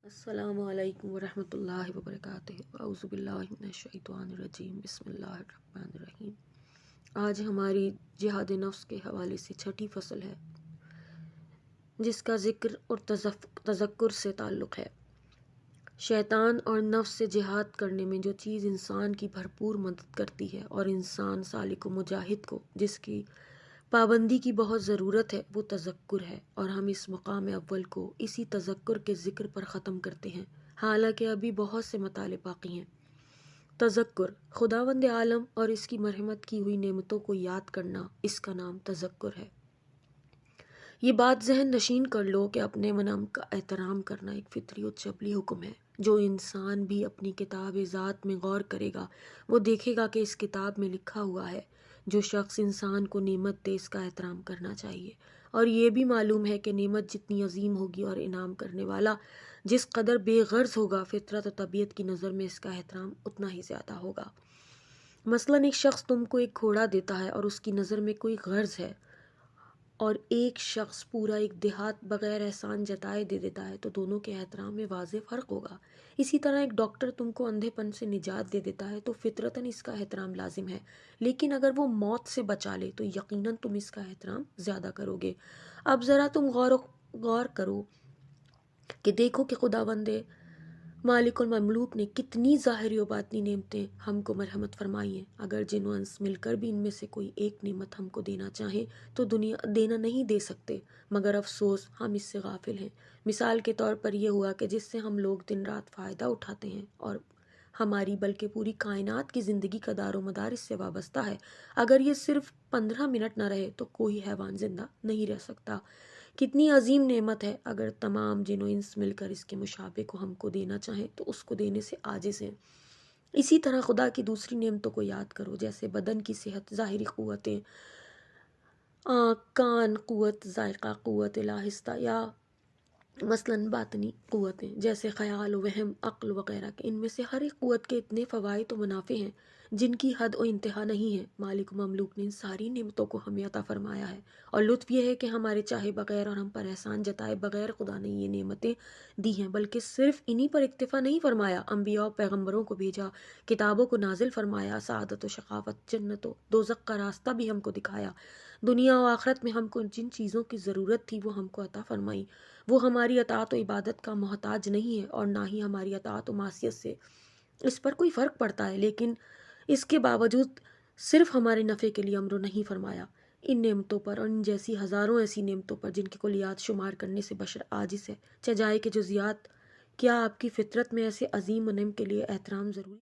السلام علیکم ورحمۃ اللہ وبرکاتہ۔ اعوذ باللہ من الشیطان الرجیم، بسم اللہ الرحمن الرحیم۔ آج ہماری جہاد نفس کے حوالے سے چھٹی فصل ہے جس کا ذکر اور تذکر سے تعلق ہے۔ شیطان اور نفس سے جہاد کرنے میں جو چیز انسان کی بھرپور مدد کرتی ہے اور انسان سالک و مجاہد کو جس کی پابندی کی بہت ضرورت ہے وہ تذکر ہے، اور ہم اس مقام اول کو اسی تذکر کے ذکر پر ختم کرتے ہیں، حالانکہ ابھی بہت سے مطالب باقی ہیں۔ تذکر، خداوند عالم اور اس کی مرحمت کی ہوئی نعمتوں کو یاد کرنا، اس کا نام تذکر ہے۔ یہ بات ذہن نشین کر لو کہ اپنے منام کا احترام کرنا ایک فطری و جبلی حکم ہے۔ جو انسان بھی اپنی کتاب ذات میں غور کرے گا وہ دیکھے گا کہ اس کتاب میں لکھا ہوا ہے جو شخص انسان کو نعمت دے اس کا احترام کرنا چاہیے، اور یہ بھی معلوم ہے کہ نعمت جتنی عظیم ہوگی اور انعام کرنے والا جس قدر بے غرض ہوگا، فطرت و طبیعت کی نظر میں اس کا احترام اتنا ہی زیادہ ہوگا۔ مثلاً ایک شخص تم کو ایک گھوڑا دیتا ہے اور اس کی نظر میں کوئی غرض ہے، اور ایک شخص پورا ایک دیہات بغیر احسان جتائے دے دیتا ہے، تو دونوں کے احترام میں واضح فرق ہوگا۔ اسی طرح ایک ڈاکٹر تم کو اندھے پن سے نجات دے دیتا ہے تو فطرتاً اس کا احترام لازم ہے، لیکن اگر وہ موت سے بچا لے تو یقیناً تم اس کا احترام زیادہ کرو گے۔ اب ذرا تم غور کرو کہ دیکھو کہ خداوند مالک المملوک نے کتنی ظاہری و باطنی نعمتیں ہم کو مرحمت فرمائی ہیں۔ اگر جن و انس مل کر بھی ان میں سے کوئی ایک نعمت ہم کو دینا چاہیں تو دنیا دینا نہیں دے سکتے، مگر افسوس ہم اس سے غافل ہیں۔ مثال کے طور پر یہ ہوا کہ جس سے ہم لوگ دن رات فائدہ اٹھاتے ہیں اور ہماری بلکہ پوری کائنات کی زندگی کا دار و مدار اس سے وابستہ ہے، اگر یہ صرف 15 منٹ نہ رہے تو کوئی حیوان زندہ نہیں رہ سکتا۔ کتنی عظیم نعمت ہے، اگر تمام جن و انس مل کر اس کے مشابہ کو ہم کو دینا چاہیں تو اس کو دینے سے عاجز ہیں۔ اسی طرح خدا کی دوسری نعمتوں کو یاد کرو، جیسے بدن کی صحت، ظاہری قوتیں، آنکھ، کان، قوت ذائقہ، قوت لاحظہ، یا مثلاً باطنی قوتیں جیسے خیال و وہم، عقل وغیرہ کے۔ ان میں سے ہر ایک قوت کے اتنے فوائد و منافع ہیں جن کی حد و انتہا نہیں ہے۔ مالک و مملوک نے ان ساری نعمتوں کو ہمیں عطا فرمایا ہے، اور لطف یہ ہے کہ ہمارے چاہے بغیر اور ہم پر احسان جتائے بغیر خدا نے یہ نعمتیں دی ہیں، بلکہ صرف انہی پر اکتفا نہیں فرمایا، انبیاء و پیغمبروں کو بھیجا، کتابوں کو نازل فرمایا، سعادت و شقاوت، جنت و دوزخ کا راستہ بھی ہم کو دکھایا، دنیا و آخرت میں ہم کو جن چیزوں کی ضرورت تھی وہ ہم کو عطا فرمائی۔ وہ ہماری اطاعت و عبادت کا محتاج نہیں ہے اور نہ ہی ہماری اطاعت و معصیت سے اس پر کوئی فرق پڑتا ہے، لیکن اس کے باوجود صرف ہمارے نفع کے لیے امر نہیں فرمایا۔ ان نعمتوں پر اور ان جیسی ہزاروں ایسی نعمتوں پر جن کی کلیات شمار کرنے سے بشر عاجز ہے، چہ جائے کہ جزیات، کیا آپ کی فطرت میں ایسے عظیم منعم کے لیے احترام ضروری